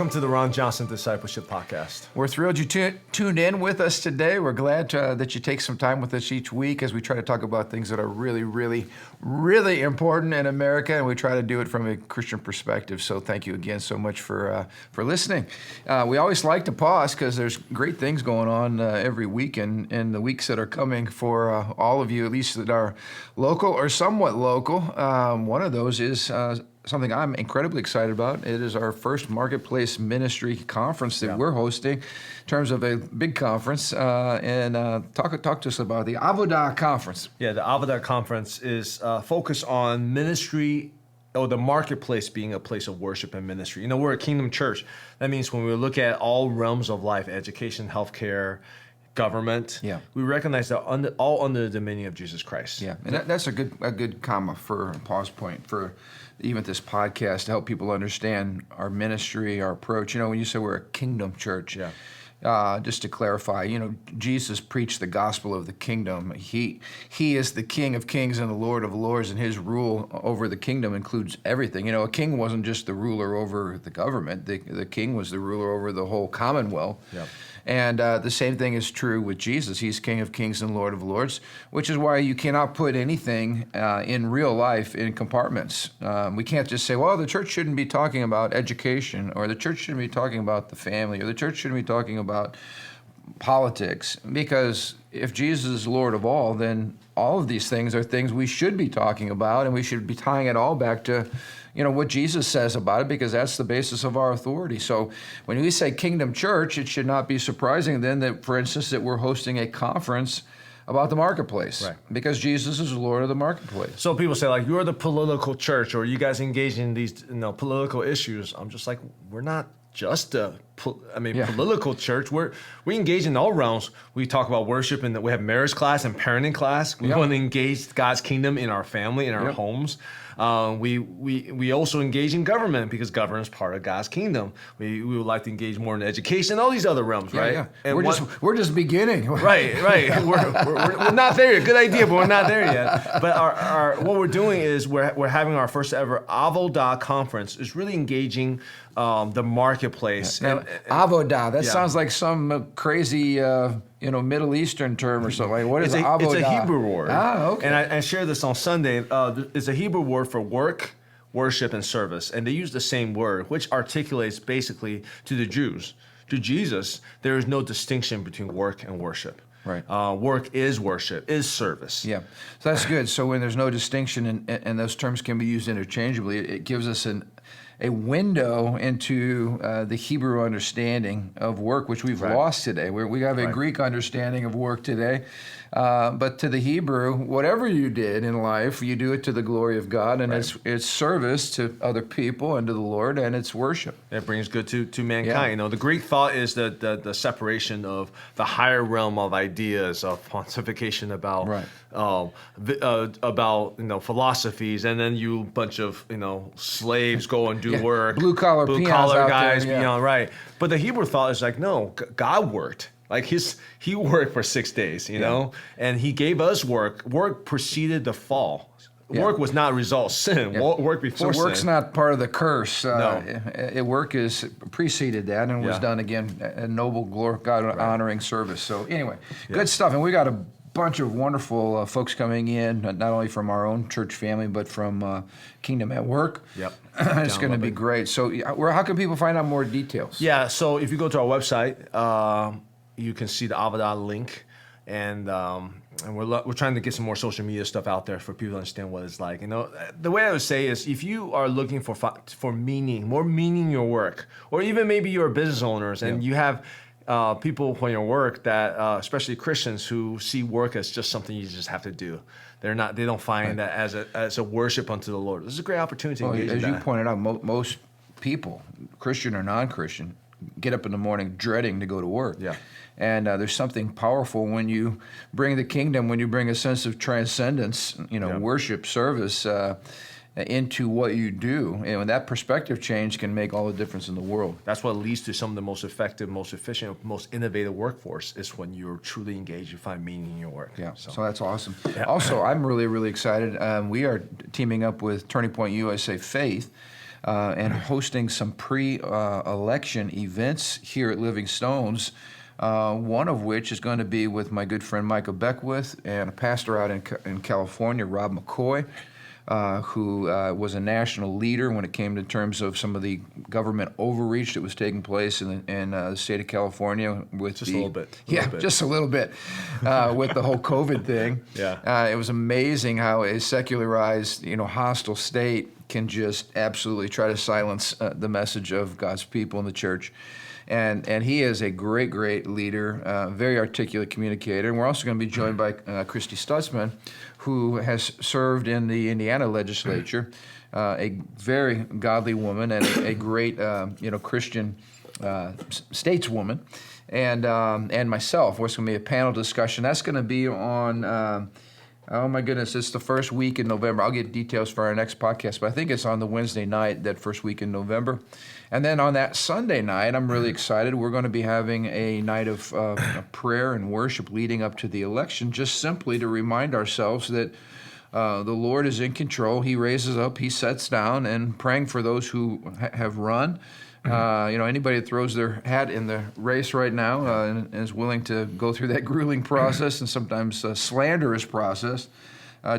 Welcome to the Ron Johnson Discipleship Podcast. We're thrilled you tuned in with us today. We're glad that you take some time with us each week as we try to talk about things that are really, really, really important in America, and we try to do it from a Christian perspective. So thank you again so much for listening. We always like to pause because there's great things going on every week and the weeks that are coming for all of you, at least that are local or somewhat local. One of those is something I'm incredibly excited about. It is our first Marketplace Ministry Conference that we're hosting in terms of a big conference. Talk to us about the Avodah Conference. Yeah, the Avodah Conference is focused on ministry or the marketplace being a place of worship and ministry. You know, we're a kingdom church. That means when we look at all realms of life, education, healthcare, government, we recognize that all under the dominion of Jesus Christ. Yeah, and that's a good comma for a pause point for even this podcast to help people understand our ministry, our approach. You know, when you say we're a kingdom church, just to clarify, you know, Jesus preached the gospel of the kingdom. He is the King of kings and the Lord of lords, and his rule over the kingdom includes everything. You know, a king wasn't just the ruler over the government. The king was the ruler over the whole commonwealth. Yeah. And the same thing is true with Jesus. He's King of kings and Lord of lords, which is why you cannot put anything in real life in compartments. We can't just say, well, the church shouldn't be talking about education, or the church shouldn't be talking about the family, or the church shouldn't be talking about politics. Because if Jesus is Lord of all, then all of these things are things we should be talking about, and we should be tying it all back to, you know, what Jesus says about it, because that's the basis of our authority. So when we say Kingdom Church, it should not be surprising then that, for instance, that we're hosting a conference about the marketplace, right? Because Jesus is Lord of the marketplace. So people say, like, you're the political church, or you guys engage in these, you know, political issues. I'm just like, we're not just a political church. We engage in all realms. We talk about worship, and we have marriage class and parenting class. We want to engage God's kingdom in our family, in our homes. We also engage in government, because government is part of God's kingdom. We would like to engage more in education, all these other realms, right? Yeah. And we're just beginning. Right. We're not there yet. Good idea, but we're not there yet. But our what we're doing is we're having our first ever Avodah conference. Is really engaging the marketplace. Now, Avodah, that sounds like some crazy Middle Eastern term or something. What is Avodah? It's a Hebrew word. Okay. And I shared this on Sunday. It's a Hebrew word for work, worship, and service. And they use the same word, which articulates basically to the Jews. To Jesus, there is no distinction between work and worship. Right. Work is worship, is service. Yeah. So that's good. So when there's no distinction and those terms can be used interchangeably, it gives us a window into the Hebrew understanding of work, which we've lost today. We have a Greek understanding of work today. But to the Hebrew, whatever you did in life, you do it to the glory of God, and it's service to other people and to the Lord, and it's worship. It brings good to mankind. Yeah. You know, the Greek thought is the separation of the higher realm of ideas, of pontification about philosophies, and then you bunch of slaves go and do work, blue collar guys, there, right. But the Hebrew thought is like, no, God worked. Like he worked for 6 days, you know, and he gave us work. Work preceded the fall. Yeah. Work was not a result of sin. Yeah. Work before sin. So work's not part of the curse. No. Work is preceded that and was done again, a noble, God-honoring service. So anyway, good stuff. And we got a bunch of wonderful folks coming in, not only from our own church family, but from Kingdom at Work. Yep. It's going to be great. So how can people find out more details? Yeah, so if you go to our website, you can see the Avodah link, and we're trying to get some more social media stuff out there for people to understand what it's like. You know, the way I would say is, if you are looking for meaning, more meaning in your work, or even maybe you're business owners and you have people on your work that, especially Christians, who see work as just something you just have to do. They don't find that as a worship unto the Lord. This is a great opportunity to engage in that. As you pointed out, most people, Christian or non-Christian, get up in the morning dreading to go to work. Yeah. And there's something powerful when you bring the kingdom, when you bring a sense of transcendence, worship, service into what you do. And that perspective change can make all the difference in the world. That's what leads to some of the most effective, most efficient, most innovative workforce, is when you're truly engaged, you find meaning in your work. Yeah, so that's awesome. Yeah. Also, I'm really, really excited. We are teaming up with Turning Point USA Faith and hosting some pre-election events here at Living Stones. One of which is going to be with my good friend Michael Beckwith and a pastor out in California, Rob McCoy, who was a national leader when it came to terms of some of the government overreach that was taking place in the state of California with just a little bit. Just a little bit with the whole COVID thing. Yeah, it was amazing how a secularized, hostile state can just absolutely try to silence the message of God's people in the church. And he is a great leader, very articulate communicator. And we're also going to be joined by Christy Stutzman, who has served in the Indiana legislature, a very godly woman and a great, Christian stateswoman. And myself. It's going to be a panel discussion. That's going to be on... oh my goodness, it's the first week in November. I'll get details for our next podcast, but I think it's on the Wednesday night, that first week in November. And then on that Sunday night, I'm really excited. We're going to be having a night of prayer and worship leading up to the election, just simply to remind ourselves that the Lord is in control. He raises up, He sets down, and praying for those who have run. Anybody that throws their hat in the race right now and is willing to go through that grueling process and sometimes slanderous process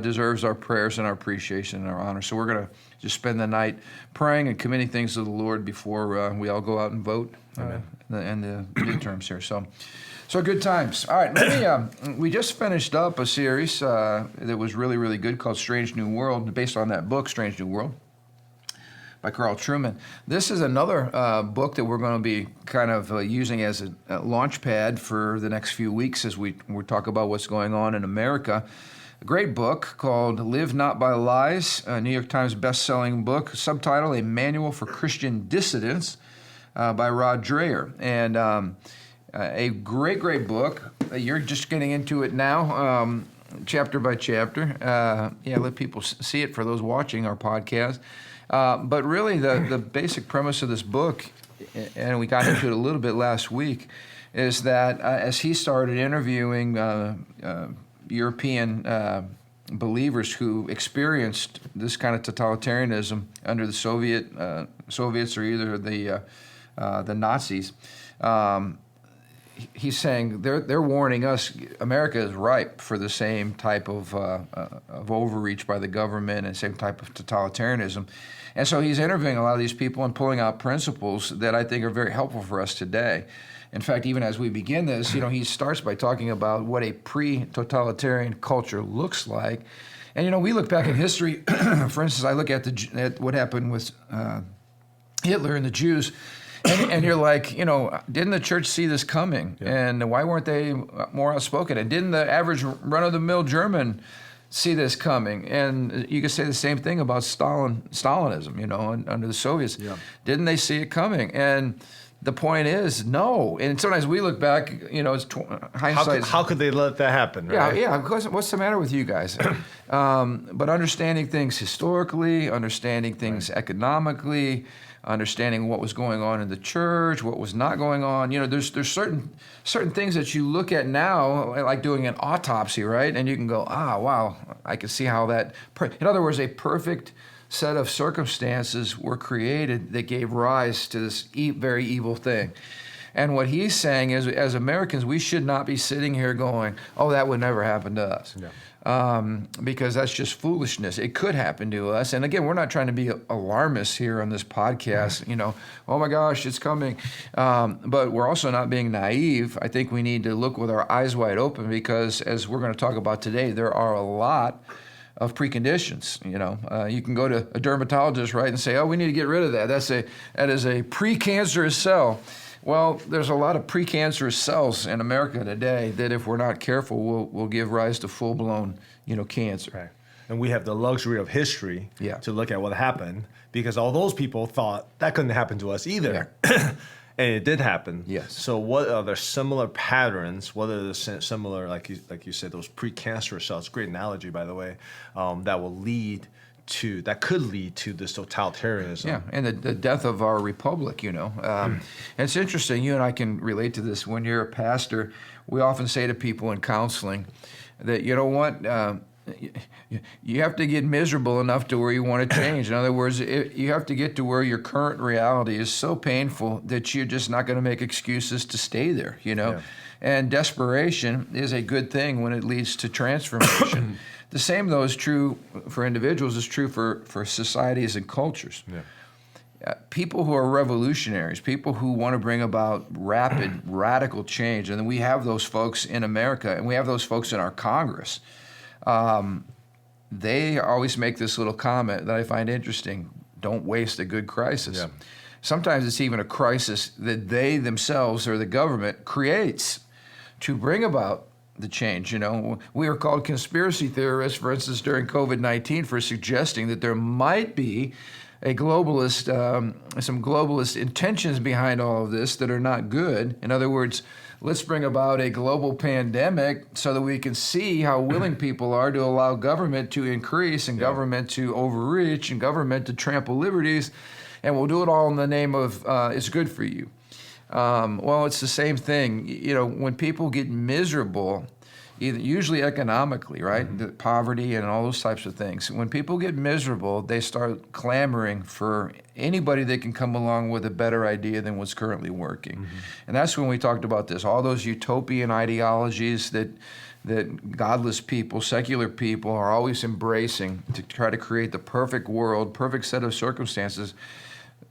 deserves our prayers and our appreciation and our honor. So we're going to just spend the night praying and committing things to the Lord before we all go out and vote in the midterms here. So good times. All right, we just finished up a series that was really good called Strange New World, based on that book, Strange New World, by Carl Trueman. This is another book that we're going to be kind of using as a launch pad for the next few weeks as we talk about what's going on in America. A great book called Live Not by Lies, a New York Times best-selling book, subtitle A Manual for Christian Dissidents by Rod Dreher. And a great book. You're just getting into it now, chapter by chapter. Let people see it for those watching our podcast. But really, the basic premise of this book, and we got into it a little bit last week, is that as he started interviewing European believers who experienced this kind of totalitarianism under the Soviets or either the Nazis, he's saying they're warning us. America is ripe for the same type of overreach by the government and same type of totalitarianism. And so he's interviewing a lot of these people and pulling out principles that I think are very helpful for us today. In fact, even as we begin this, he starts by talking about what a pre-totalitarian culture looks like. And, we look back in history. For instance, I look at what happened with Hitler and the Jews, and you're like, didn't the church see this coming? Yeah. And why weren't they more outspoken? And didn't the average run-of-the-mill German see this coming? And you could say the same thing about Stalinism, under the Soviets. Yeah. Didn't they see it coming? And the point is, no. And sometimes we look back, it's hindsight. How could they let that happen, right? Yeah. What's the matter with you guys? But understanding things historically, understanding things economically, understanding what was going on in the church, what was not going on. There's certain things that you look at now, like doing an autopsy, right? And you can go, wow, I can see how that. In other words, a perfect set of circumstances were created that gave rise to this very evil thing. And what he's saying is, as Americans, we should not be sitting here going, oh, that would never happen to us. Yeah. Because that's just foolishness. It could happen to us. And again, we're not trying to be alarmists here on this podcast, oh my gosh, it's coming. But we're also not being naive. I think we need to look with our eyes wide open because, as we're going to talk about today, there are a lot of preconditions. You can go to a dermatologist, right, and say, oh, we need to get rid of that. That is a precancerous cell. Well, there's a lot of precancerous cells in America today that, if we're not careful, will give rise to full-blown, cancer. Right. And we have the luxury of history to look at what happened, because all those people thought that couldn't happen to us either. Yeah. And it did happen. Yes. So what are the similar patterns? What are the similar, like you said, those precancerous cells? Great analogy, by the way. That could lead to this totalitarianism. Yeah, and the death of our republic. And it's interesting. You and I can relate to this. When you're a pastor, we often say to people in counseling that, you have to get miserable enough to where you want to change. In other words, you have to get to where your current reality is so painful that you're just not going to make excuses to stay there, Yeah. And desperation is a good thing when it leads to transformation. The same, though, is true for individuals, is true for societies and cultures. Yeah. People who are revolutionaries, people who want to bring about rapid, radical change, and we have those folks in America, and we have those folks in our Congress. They always make this little comment that I find interesting: don't waste a good crisis. Yeah. Sometimes it's even a crisis that they themselves or the government creates to bring about the change. We are called conspiracy theorists, for instance, during COVID-19 for suggesting that there might be a globalist, some globalist intentions behind all of this that are not good. In other words, let's bring about a global pandemic so that we can see how willing people are to allow government to increase and government to overreach and government to trample liberties, and we'll do it all in the name of it's good for you. Well, it's the same thing. When people get miserable, usually economically, right? The poverty and all those types of things. When people get miserable, they start clamoring for anybody that can come along with a better idea than what's currently working. And that's when we talked about this, all those utopian ideologies that godless people, secular people are always embracing to try to create the perfect world, perfect set of circumstances.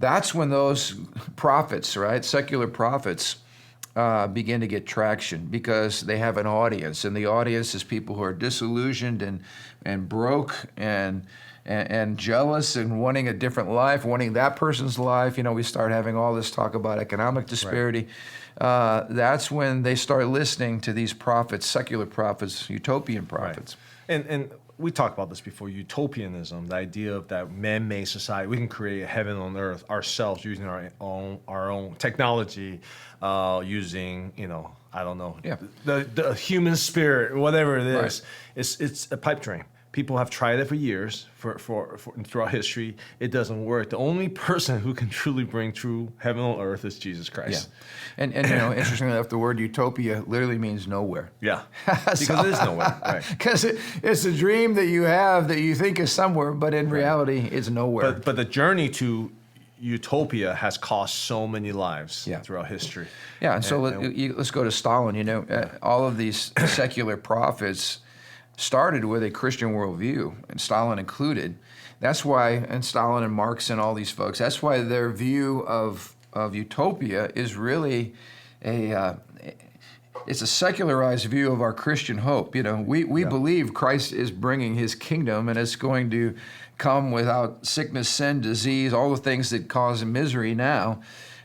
That's when those prophets, right, secular prophets, begin to get traction because they have an audience, and the audience is people who are disillusioned and broke and jealous and wanting a different life, wanting that person's life. We start having all this talk about economic disparity. Right. That's when they start listening to these prophets, secular prophets, utopian prophets. Right. And we talked about this before, utopianism, the idea of that man-made society. We can create a heaven on earth ourselves using our own technology, using, I don't know, the human spirit, whatever it is. Right. It's a pipe dream. People have tried it for years, for throughout history. It doesn't work. The only person who can truly bring true heaven on earth is Jesus Christ. Yeah. And interestingly enough, the word utopia literally means nowhere. Yeah, because it is nowhere. Right. Because it's a dream that you have that you think is somewhere, but in reality, it's nowhere. But the journey to utopia has cost so many lives throughout history. Yeah, and so let's go to Stalin. All of these secular prophets started with a Christian worldview, and Stalin included. That's why, and Stalin and Marx and all these folks, that's why their view of utopia is really it's a secularized view of our Christian hope. We believe Christ is bringing his kingdom, and it's going to come without sickness, sin, disease, all the things that cause misery now.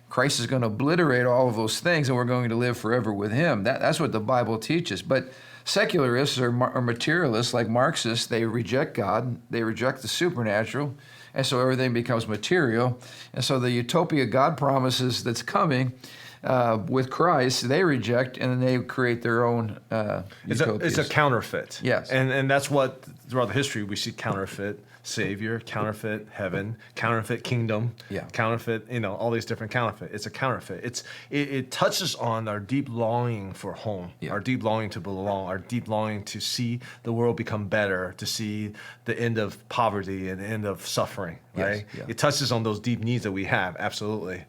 Christ is going to obliterate all of those things, and we're going to live forever with him. That's what the Bible teaches. But secularists or materialists like Marxists, they reject God, they reject the supernatural, and so everything becomes material. And so the utopia God promises that's coming with Christ, they reject, and then they create their own utopias. It's a counterfeit. Yes. And that's what, throughout the history, we see counterfeit Savior, counterfeit heaven, counterfeit kingdom, counterfeit, all these different counterfeit. It's a counterfeit. It touches on our deep longing for home, our deep longing to belong, our deep longing to see the world become better, to see the end of poverty and the end of suffering, right? Yes, It touches on those deep needs that we have, absolutely.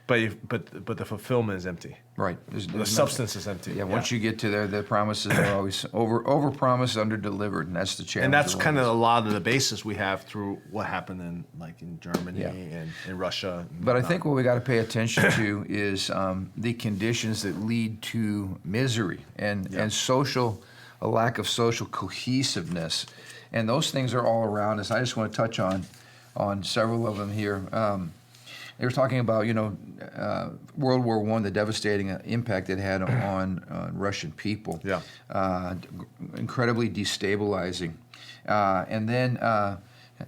But the fulfillment is empty. Right. The substance is empty. Yeah. Once you get to there, the promises are always over promised, under delivered, and that's the challenge. And that's kind of a lot of the basis we have through what happened in Germany and in Russia. But I think what we got to pay attention to is the conditions that lead to misery and a lack of social cohesiveness, and those things are all around us. I just want to touch on several of them here. They were talking about, World War I, the devastating impact it had on Russian people. Yeah. Incredibly destabilizing. And then,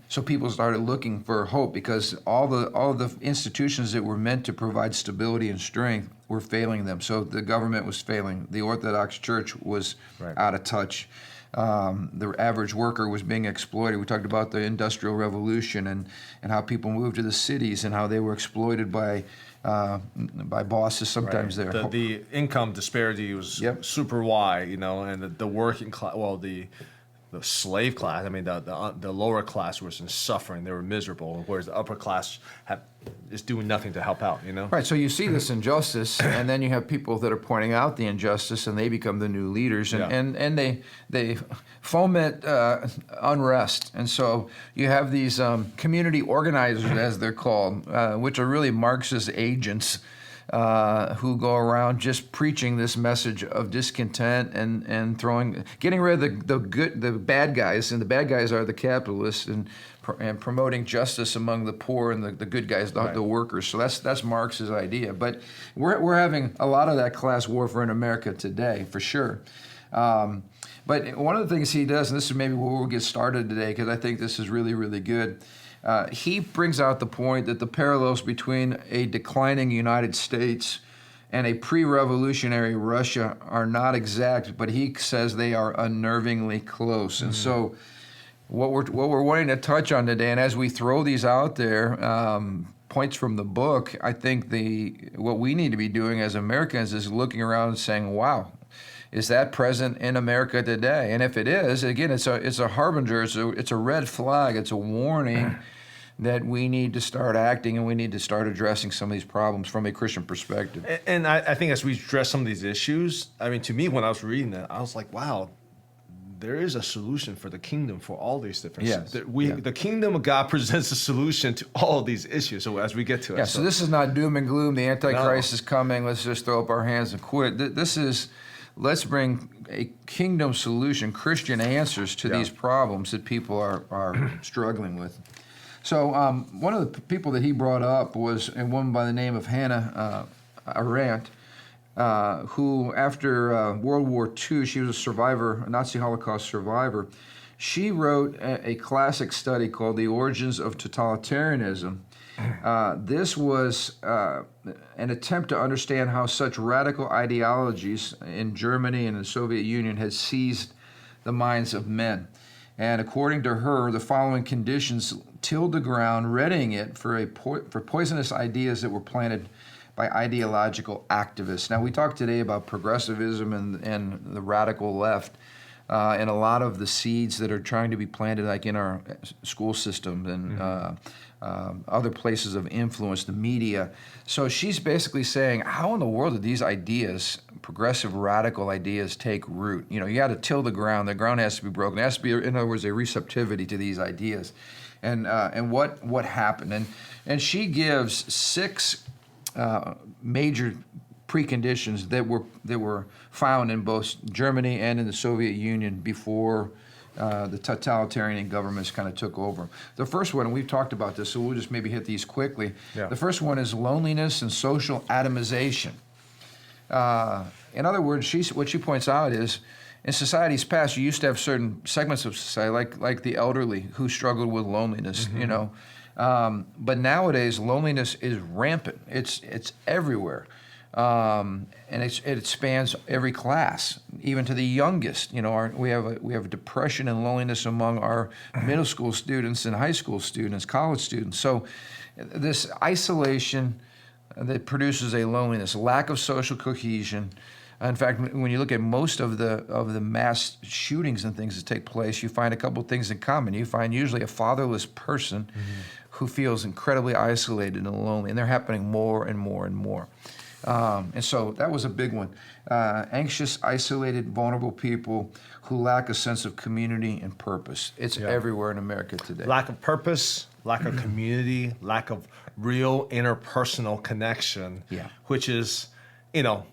so people started looking for hope because all the institutions that were meant to provide stability and strength were failing them. So the government was failing. The Orthodox Church was out of touch. The average worker was being exploited. We talked about the Industrial Revolution and how people moved to the cities and how they were exploited by bosses sometimes there. The income disparity was super wide, and the working class, the slave class, I mean, the lower class was in suffering. They were miserable, whereas the upper class is doing nothing to help out, you know? Right, so you see this injustice, and then you have people that are pointing out the injustice, and they become the new leaders, and they foment unrest. And so you have these community organizers, as they're called, which are really Marxist agents, who go around just preaching this message of discontent and getting rid of the bad guys, and the bad guys are the capitalists, and promoting justice among the poor and the good guys, the workers. So that's Marx's idea. But we're having a lot of that class warfare in America today, for sure. But one of the things he does, and this is maybe where we'll get started today, because I think this is really, really good. He brings out the point that the parallels between a declining United States and a pre-revolutionary Russia are not exact, but he says they are unnervingly close. And so what we're wanting to touch on today, and as we throw these out there, points from the book, I think what we need to be doing as Americans is looking around and saying, wow, is that present in America today? And if it is, again, it's a harbinger, it's a red flag, it's a warning that we need to start acting, and we need to start addressing some of these problems from a Christian perspective. And I think as we address some of these issues, I mean, to me, when I was reading that, I was like, wow, there is a solution for the kingdom for all these different The kingdom of God presents a solution to all of these issues. So as we get to it. Yeah, so this is not doom and gloom. The Antichrist is coming. Let's just throw up our hands and quit. This is, let's bring a kingdom solution, Christian answers to these problems that people are struggling with. So one of the people that he brought up was a woman by the name of Hannah Arendt, who after World War II, she was a survivor, a Nazi Holocaust survivor. She wrote a classic study called The Origins of Totalitarianism. This was an attempt to understand how such radical ideologies in Germany and the Soviet Union had seized the minds of men. And according to her, the following conditions tilled the ground, readying it for poisonous ideas that were planted by ideological activists. Now, we talked today about progressivism and the radical left, and a lot of the seeds that are trying to be planted, like in our school system and other places of influence, the media. So she's basically saying, how in the world did these ideas, progressive radical ideas, take root? You know, you got to till the ground. The ground has to be broken. There has to be, in other words, a receptivity to these ideas. And what happened? And she gives 6 major preconditions that were found in both Germany and in the Soviet Union before the totalitarian governments kind of took over. The first one, and we've talked about this, so we'll just maybe hit these quickly. Yeah. The first one is loneliness and social atomization. In other words, what she points out is, in societies past, you used to have certain segments of society, like the elderly, who struggled with loneliness, you know. But nowadays, loneliness is rampant. It's everywhere. And it spans every class, even to the youngest. You know, we have depression and loneliness among our middle school students and high school students, college students. So this isolation that produces a loneliness, lack of social cohesion. In fact, when you look at most of the mass shootings and things that take place, you find a couple of things in common. You find usually a fatherless person who feels incredibly isolated and lonely, and they're happening more and more and more. And so that was a big one. Anxious, isolated, vulnerable people who lack a sense of community and purpose. It's everywhere in America today. Lack of purpose, lack of community, lack of real interpersonal connection, which is, you know,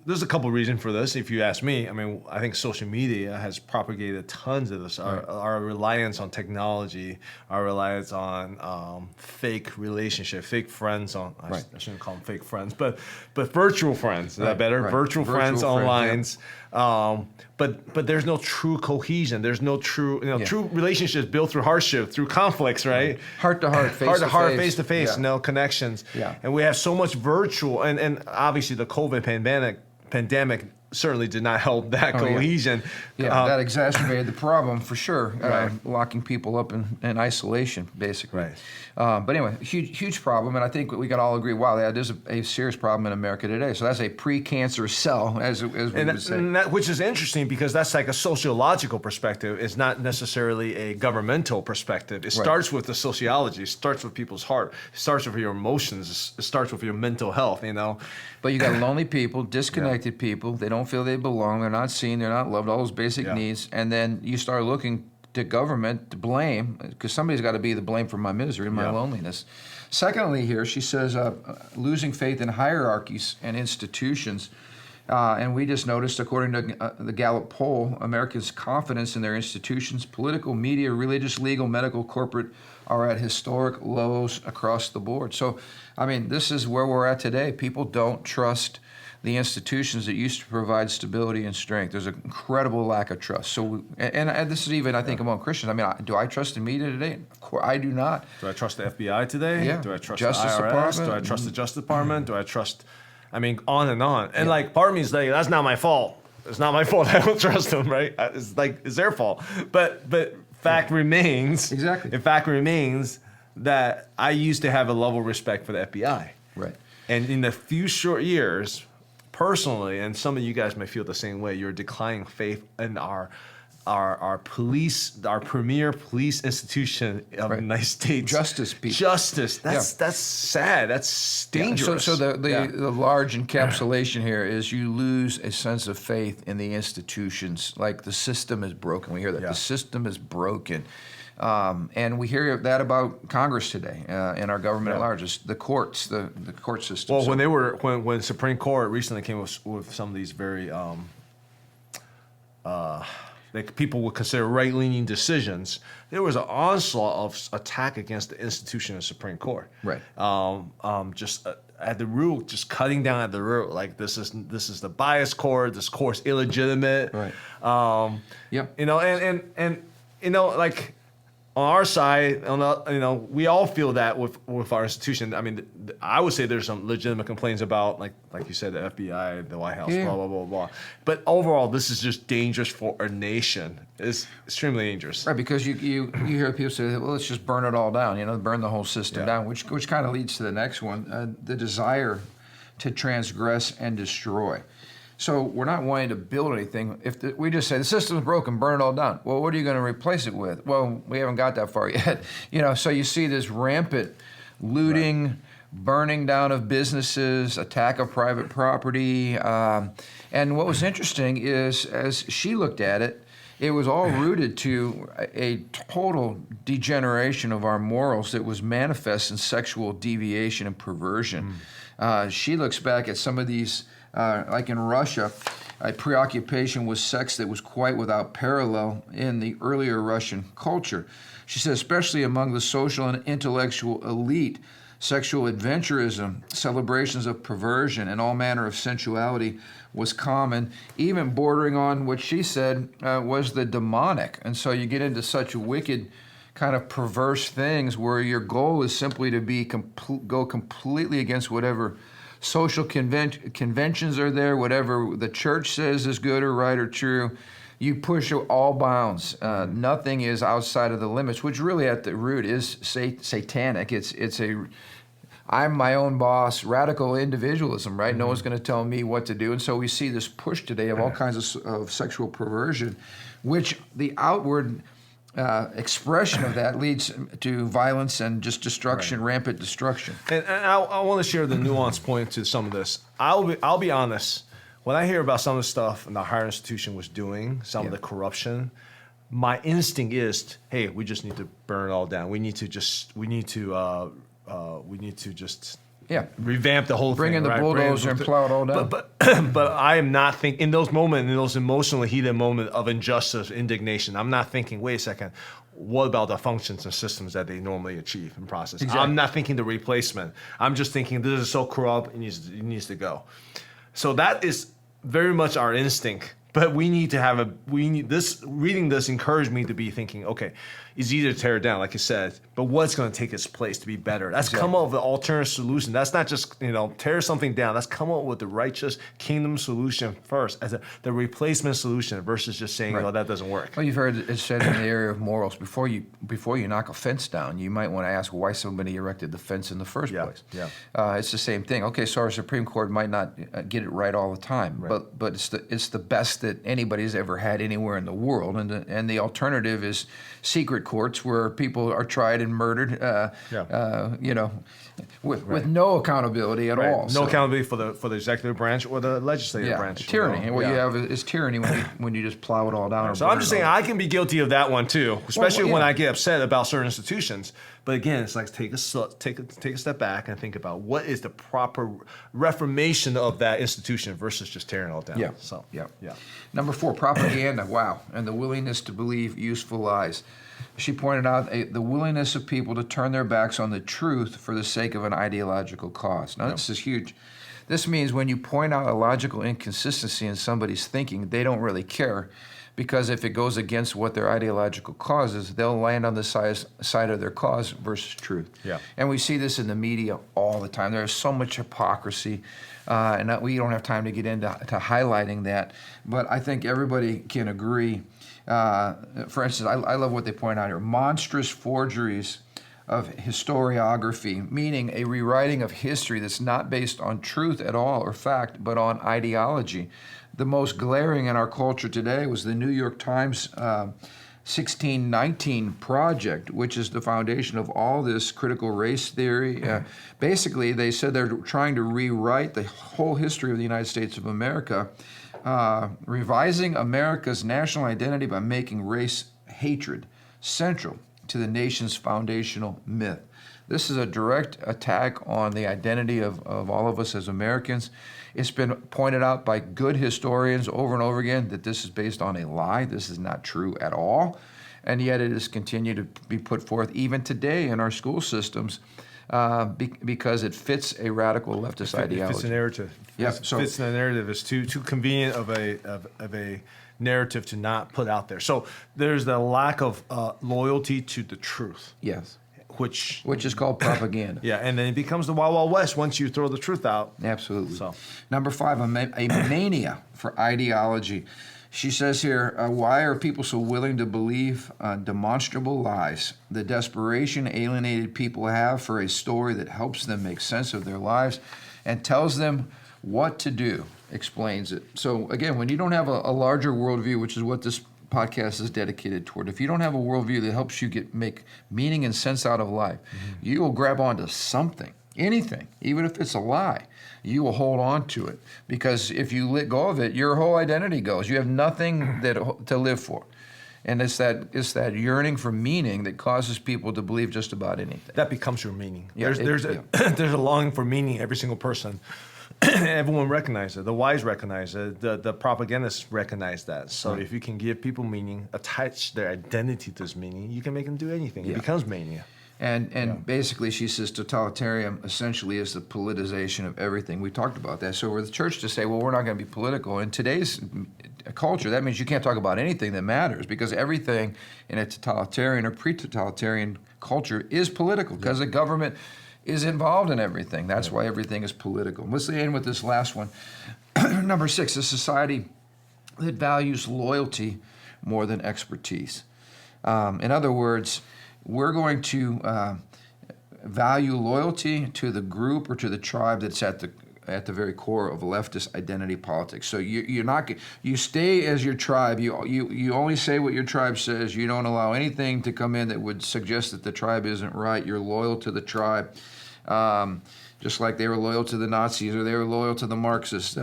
there's a couple of reasons for this, if you ask me. I mean, I think social media has propagated tons of this. Our reliance on technology, our reliance on fake relationships, fake friends on, I shouldn't call them fake friends, but virtual friends. Is that better? Virtual friends online. But there's no true cohesion. There's no true, true relationships built through hardship, through conflicts, right? Heart to heart, face to face, no connections. And we have so much virtual, and obviously the COVID pandemic certainly did not help that cohesion. Yeah, that exacerbated the problem for sure. Right. Locking people up in isolation, basically. Right. But anyway, huge problem, and I think we can all agree, wow, that is a serious problem in America today. So that's a pre-cancerous cell, as we would say. And which is interesting because that's like a sociological perspective. It's not necessarily a governmental perspective. It starts with the sociology. It starts with people's heart. It starts with your emotions. It starts with your mental health, you know. But you got lonely people, disconnected people. They don't feel they belong. They're not seen. They're not loved. All those basic needs. And then you start looking to government to blame, because somebody's got to be the blame for my misery and my loneliness. Secondly, here she says losing faith in hierarchies and institutions. And we just noticed, according to the Gallup poll, Americans' confidence in their institutions, political, media, religious, legal, medical, corporate, are at historic lows across the board. So, I mean, this is where we're at today. People don't trust the institutions that used to provide stability and strength. There's an incredible lack of trust. So, and this is even, I think, among Christians. I mean, do I trust the media today? Of course, I do not. Do I trust the FBI today? Yeah. Do I trust Justice the IRS? Department? Do I trust the Justice Department? Do I trust, I mean, on and on. And like, part of me is like, that's not my fault. It's not my fault. I don't trust them, right? It's like, it's their fault. But fact remains. Exactly. The fact remains that I used to have a level of respect for the FBI. Right. And in the few short years, personally, and some of you guys may feel the same way, you're declining faith in our police, our premier police institution of the United States. Justice people. Justice. That's sad. That's dangerous. So the large encapsulation here is you lose a sense of faith in the institutions. Like the system is broken. We hear that the system is broken. And we hear that about Congress today, and our government at large, is the courts, the court system. Well, when Supreme Court recently came with some of these very that people would consider right-leaning decisions, there was an onslaught of attack against the institution of Supreme Court. Right. Just at the root, just cutting down at the root, like this is the bias court. This court's illegitimate. Right. You know, and you know, like, on our side, you know, we all feel that with our institution. I mean, I would say there's some legitimate complaints about, like you said, the FBI, the White House, blah, blah, blah, blah. But overall, this is just dangerous for our nation. It's extremely dangerous. Right, because you hear people say, well, let's just burn it all down, you know, burn the whole system down, which kind of leads to the next one, the desire to transgress and destroy. So we're not wanting to build anything. We just say the system's broken, burn it all down. Well, what are you going to replace it with? Well, we haven't got that far yet. You know, so you see this rampant looting, burning down of businesses, attack of private property. And what was interesting is, as she looked at it, it was all rooted to a total degeneration of our morals that was manifest in sexual deviation and perversion. She looks back at some of these. Like in Russia, a preoccupation with sex that was quite without parallel in the earlier Russian culture. She said, especially among the social and intellectual elite, sexual adventurism, celebrations of perversion, and all manner of sensuality was common, even bordering on what she said was the demonic. And so you get into such wicked, kind of perverse things where your goal is simply to go completely against whatever social conventions are there, whatever the church says is good or right or true. You push all bounds. Nothing is outside of the limits, which really at the root is satanic. It's a I'm my own boss, radical individualism, right? No one's going to tell me what to do. And so we see this push today of all kinds of sexual perversion, which the outward expression of that leads to violence and just destruction, rampant destruction. And I want to share the nuanced point to some of this. I'll be honest. When I hear about some of the stuff the higher institution was doing, some of the corruption, my instinct is, hey, we just need to burn it all down. We need to just revamp the whole thing. Bring in the bulldozer and plow it all down. But I am not thinking, in those moments, in those emotionally heated moments of injustice, indignation, I'm not thinking, wait a second, what about the functions and systems that they normally achieve and process? Exactly. I'm not thinking the replacement. I'm just thinking this is so corrupt, it needs to go. So that is very much our instinct. But we need this, reading this encouraged me to be thinking, okay, it's easy to tear it down, like you said, but what's going to take its place to be better? That's come up with an alternative solution. That's not just, tear something down. That's come up with the righteous kingdom solution first, as the replacement solution versus just saying, that doesn't work. Well, you've heard it said in the area of morals, before you knock a fence down, you might want to ask why somebody erected the fence in the first place. Yeah. It's the same thing. Okay, so our Supreme Court might not get it right all the time, but it's the best that anybody's ever had anywhere in the world, and the alternative is secret courts where people are tried and murdered, with no accountability at all. No accountability for the executive branch or the legislative branch. Tyranny. And what you have is tyranny when you just plow it all down. So I'm just saying I can be guilty of that one too, especially when I get upset about certain institutions. But again, it's like take a step back and think about what is the proper reformation of that institution versus just tearing it all down. Yeah. Number 4, propaganda. Wow, and the willingness to believe useful lies. She pointed out the willingness of people to turn their backs on the truth for the sake of an ideological cause. Now, this is huge. This means when you point out a logical inconsistency in somebody's thinking, they don't really care, because if it goes against what their ideological cause is, they'll land on the side of their cause versus truth. Yeah. And we see this in the media all the time. There's so much hypocrisy, and we don't have time to get into highlighting that, but I think everybody can agree. For instance, I love what they point out here. Monstrous forgeries of historiography, meaning a rewriting of history that's not based on truth at all or fact, but on ideology. The most glaring in our culture today was the New York Times 1619 project, which is the foundation of all this critical race theory. Basically, they said they're trying to rewrite the whole history of the United States of America, revising America's national identity by making race hatred central to the nation's foundational myth. This is a direct attack on the identity of all of us as Americans. It's been pointed out by good historians over and over again that this is based on a lie. This is not true at all. And yet it has continued to be put forth even today in our school systems because it fits a radical leftist ideology. It fits a narrative. Fits the narrative. It's too convenient of a narrative to not put out there. So there's the lack of loyalty to the truth. Yes. Which is called propaganda. And then it becomes the Wild Wild West once you throw the truth out. Absolutely. So, number 5, a mania for ideology. She says here, why are people so willing to believe demonstrable lies? The desperation alienated people have for a story that helps them make sense of their lives and tells them what to do, explains it. So again, when you don't have a larger worldview, which is what this podcast is dedicated toward, if you don't have a worldview that helps you make meaning and sense out of life, you will grab onto something, anything, even if it's a lie. You will hold on to it, because if you let go of it, your whole identity goes. You have nothing to live for. And it's that yearning for meaning that causes people to believe just about anything. That becomes your meaning. Yeah, there's a longing for meaning, every single person. Everyone recognizes it. The wise recognize it. The propagandists recognize that. So if you can give people meaning, attach their identity to this meaning, you can make them do anything. It becomes mania. And basically, she says totalitarian essentially is the politicization of everything. We talked about that. So for the church to say, well, we're not going to be political, in today's culture, that means you can't talk about anything that matters, because everything in a totalitarian or pre-totalitarian culture is political, because the government is involved in everything. That's why everything is political. Let's end with this last one. Number 6, a society that values loyalty more than expertise. In other words, we're going to value loyalty to the group or to the tribe that's at the very core of leftist identity politics. So you stay as your tribe. You only say what your tribe says. You don't allow anything to come in that would suggest that the tribe isn't right. You're loyal to the tribe, just like they were loyal to the Nazis or they were loyal to the Marxists.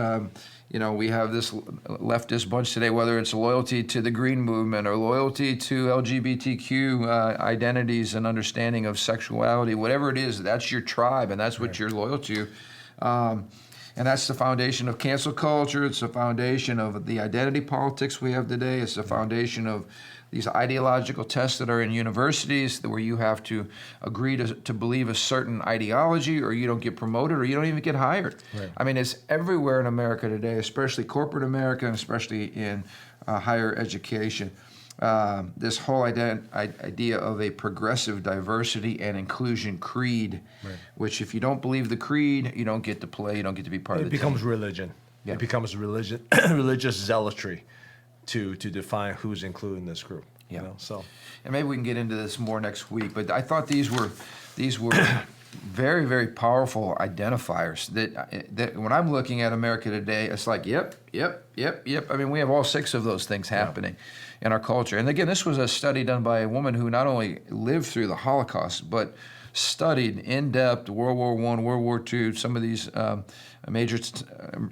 We have this leftist bunch today, whether it's loyalty to the Green Movement or loyalty to LGBTQ identities and understanding of sexuality, whatever it is, that's your tribe and that's what you're loyal to. And that's the foundation of cancel culture. It's the foundation of the identity politics we have today. It's the foundation of these ideological tests that are in universities where you have to agree to believe a certain ideology or you don't get promoted or you don't even get hired. Right. I mean, it's everywhere in America today, especially corporate America and especially in higher education. This whole idea of a progressive diversity and inclusion creed, right. which if you don't believe the creed, you don't get to play, you don't get to be part of the team. It becomes religion. Yeah. It becomes religious zealotry to define who's included in this group. Yeah. You know, so. And maybe we can get into this more next week, but I thought these were very, very powerful identifiers that when I'm looking at America today, it's like, yep. I mean, we have all 6 of those things happening in our culture. And again, this was a study done by a woman who not only lived through the Holocaust, but studied in depth World War I, World War II, some of these major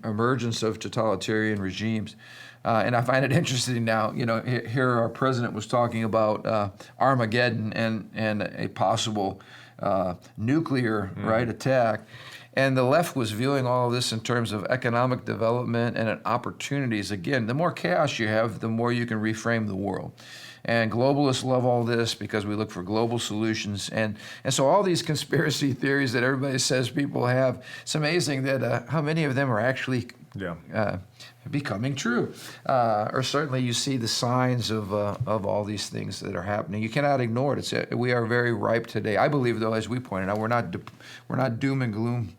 emergence of totalitarian regimes. And I find it interesting now, you know, here our president was talking about Armageddon and a possible nuclear attack. And the left was viewing all of this in terms of economic development and opportunities. Again, the more chaos you have, the more you can reframe the world. And globalists love all this because we look for global solutions. And so all these conspiracy theories that everybody says people have, it's amazing that how many of them are actually becoming true. Or certainly you see the signs of all these things that are happening. You cannot ignore it. We are very ripe today. I believe, though, as we pointed out, we're not doom and gloom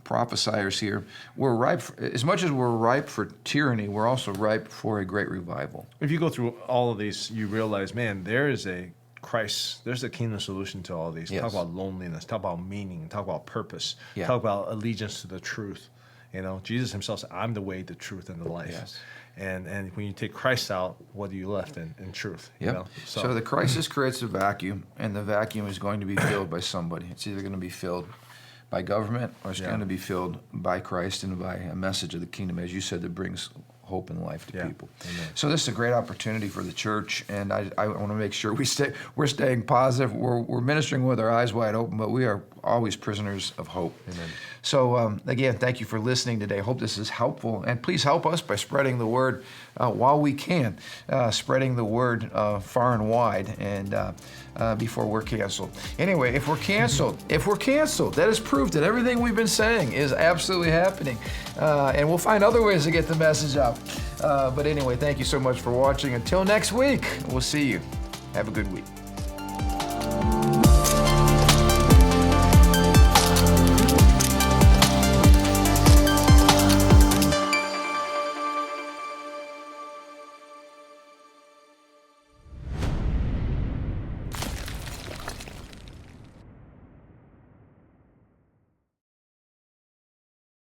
prophesiers here. We're ripe as much as we're ripe for tyranny. We're also ripe for a great revival. If you go through all of these, you realize, man, there is a Christ. There's a kingdom solution to all these. Yes. Talk about loneliness. Talk about meaning. Talk about purpose. Yeah. Talk about allegiance to the truth. You know, Jesus himself said, I'm the way, the truth, and the life. Yes. And when you take Christ out, what are you left in truth? Yep. You know? So the crisis creates a vacuum, and the vacuum is going to be filled by somebody. It's either going to be filled by government or it's going to be filled by Christ and by a message of the kingdom, as you said, that brings hope and life to people. Amen. So this is a great opportunity for the church, and I want to make sure we're staying positive. We're ministering with our eyes wide open, but we are always prisoners of hope. Amen. So again, thank you for listening today. I hope this is helpful, and please help us by spreading the word while we can, spreading the word far and wide, and before we're canceled. Anyway, if we're canceled, that is proof that everything we've been saying is absolutely happening, and we'll find other ways to get the message out. But anyway, thank you so much for watching. Until next week, we'll see you. Have a good week.